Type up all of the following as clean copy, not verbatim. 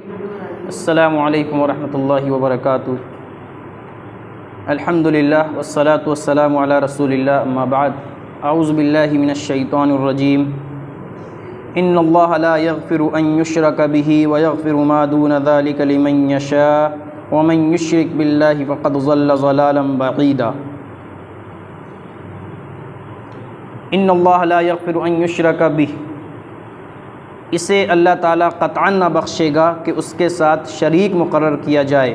السلام علیکم ورحمۃ اللہ وبرکاتہ۔ الحمدللہ والصلاة والسلام علی رسول اللہ، اما بعد، اعوذ باللہ من الشیطان الرجیم۔ ان اللہ لا یغفر ان یشرک بہ ویغفر ما دون ذلک لمن یشاء ومن یشرک باللہ فقد ضل ضلالا بعیدا۔ ان اللہ لا یغفر ان یشرک بہ، اسے اللہ تعالیٰ قطعاً نہ بخشے گا کہ اس کے ساتھ شریک مقرر کیا جائے۔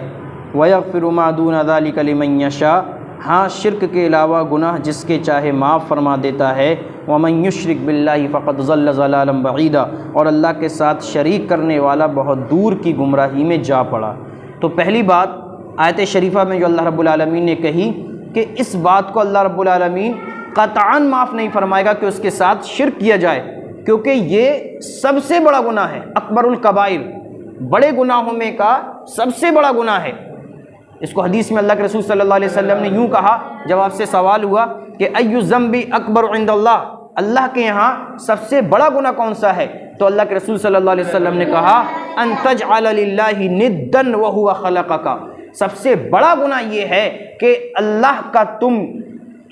وَيَغْفِرُ مَا دُونَ ذَلِكَ لِمَن يَشَاءُ، ہاں شرک کے علاوہ گناہ جس کے چاہے معاف فرما دیتا ہے۔ وَمَن يُشْرِكْ بِاللَّهِ فَقَدْ ضَلَّ ضَلَالًا بَعِيدًا، اور اللہ کے ساتھ شریک کرنے والا بہت دور کی گمراہی میں جا پڑا۔ تو پہلی بات آیت شریفہ میں جو اللہ رب العالمین نے کہی کہ اس بات کو اللہ رب العالمین قطعاً معاف نہیں فرمائے گا کہ اس کے ساتھ شرک کیا جائے، کیونکہ یہ سب سے بڑا گناہ ہے، اکبر الکبائر، بڑے گناہوں میں کا سب سے بڑا گناہ ہے۔ اس کو حدیث میں اللہ کے رسول صلی اللہ علیہ وسلم نے یوں کہا جب آپ سے سوال ہوا کہ ایُّ الذنب اکبر عند اللہ، اللہ کے یہاں سب سے بڑا گناہ کون سا ہے؟ تو اللہ کے رسول صلی اللہ علیہ وسلم نے کہا ان تجعل للہ ندا وہو خلقک، سب سے بڑا گناہ یہ ہے کہ اللہ کا تم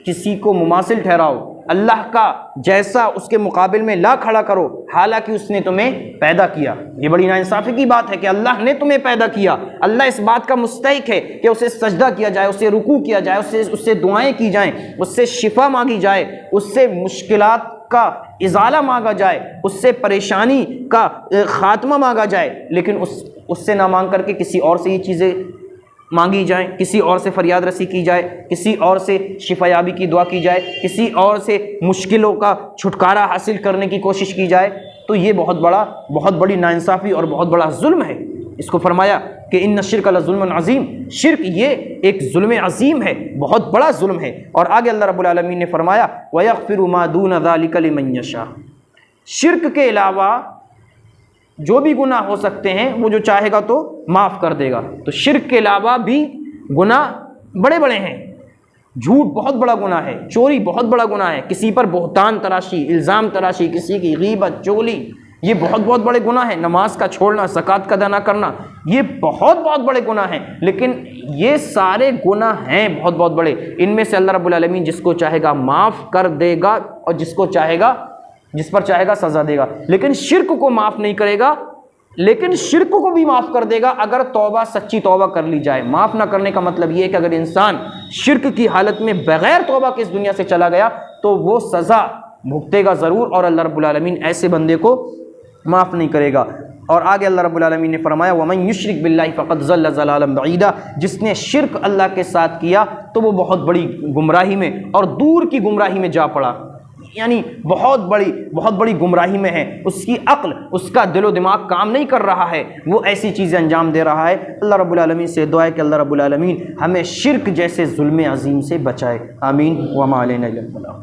کسی کو مماثل ٹھہراؤ، اللہ کا جیسا اس کے مقابل میں لا کھڑا کرو، حالانکہ اس نے تمہیں پیدا کیا۔ یہ بڑی ناانصافی کی بات ہے کہ اللہ نے تمہیں پیدا کیا، اللہ اس بات کا مستحق ہے کہ اسے سجدہ کیا جائے، اسے رکوع کیا جائے، اس سے دعائیں کی جائیں، اس سے شفا مانگی جائے، اس سے مشکلات کا ازالہ مانگا جائے، اس سے پریشانی کا خاتمہ مانگا جائے، لیکن اس سے نہ مانگ کر کے کسی اور سے یہ چیزیں مانگی جائیں، کسی اور سے فریاد رسی کی جائے، کسی اور سے شفا یابی کی دعا کی جائے، کسی اور سے مشکلوں کا چھٹکارا حاصل کرنے کی کوشش کی جائے، تو یہ بہت بڑی ناانصافی اور بہت بڑا ظلم ہے۔ اس کو فرمایا کہ ان الشرک لظلم عظیم، شرک یہ ایک ظلم عظیم ہے، بہت بڑا ظلم ہے۔ اور آگے اللہ رب العالمین نے فرمایا وَيَغْفِرُ مَا دُونَ ذَلِكَ لِمَن يَشَاءُ، شرک کے علاوہ جو بھی گناہ ہو سکتے ہیں وہ جو چاہے گا تو معاف کر دے گا۔ تو شرک کے علاوہ بھی گناہ بڑے بڑے ہیں، جھوٹ بہت بڑا گناہ ہے، چوری بہت بڑا گناہ ہے، کسی پر بہتان تراشی، الزام تراشی، کسی کی غیبت، چغلی، یہ بہت بڑے گناہ ہیں۔ نماز کا چھوڑنا، زکوٰۃ کا ادا نہ کرنا، یہ بہت بڑے گناہ ہیں، لیکن یہ سارے گناہ ہیں بہت بڑے۔ ان میں سے اللہ رب العالمین جس کو چاہے گا معاف کر دے گا اور جس پر چاہے گا سزا دے گا، لیکن شرک کو معاف نہیں کرے گا، لیکن شرک کو بھی معاف کر دے گا اگر توبہ، سچی توبہ کر لی جائے۔ معاف نہ کرنے کا مطلب یہ ہے کہ اگر انسان شرک کی حالت میں بغیر توبہ کے اس دنیا سے چلا گیا تو وہ سزا بھگتے گا ضرور، اور اللہ رب العالمین ایسے بندے کو معاف نہیں کرے گا۔ اور آگے اللہ رب العالمین نے فرمایا وَمَن يُشْرِكْ بِاللَّهِ فَقَدْ ضَلَّ ضَلَالًا بَعِيدًا، جس نے شرک اللہ کے ساتھ کیا تو وہ بہت بڑی گمراہی میں اور دور کی گمراہی میں جا پڑا، یعنی بہت بڑی گمراہی میں ہے۔ اس کی عقل، اس کا دل و دماغ کام نہیں کر رہا ہے، وہ ایسی چیزیں انجام دے رہا ہے۔ اللہ رب العالمین سے دعا ہے کہ اللہ رب العالمین ہمیں شرک جیسے ظلم عظیم سے بچائے، آمین۔ وما علینا الا البلاغ۔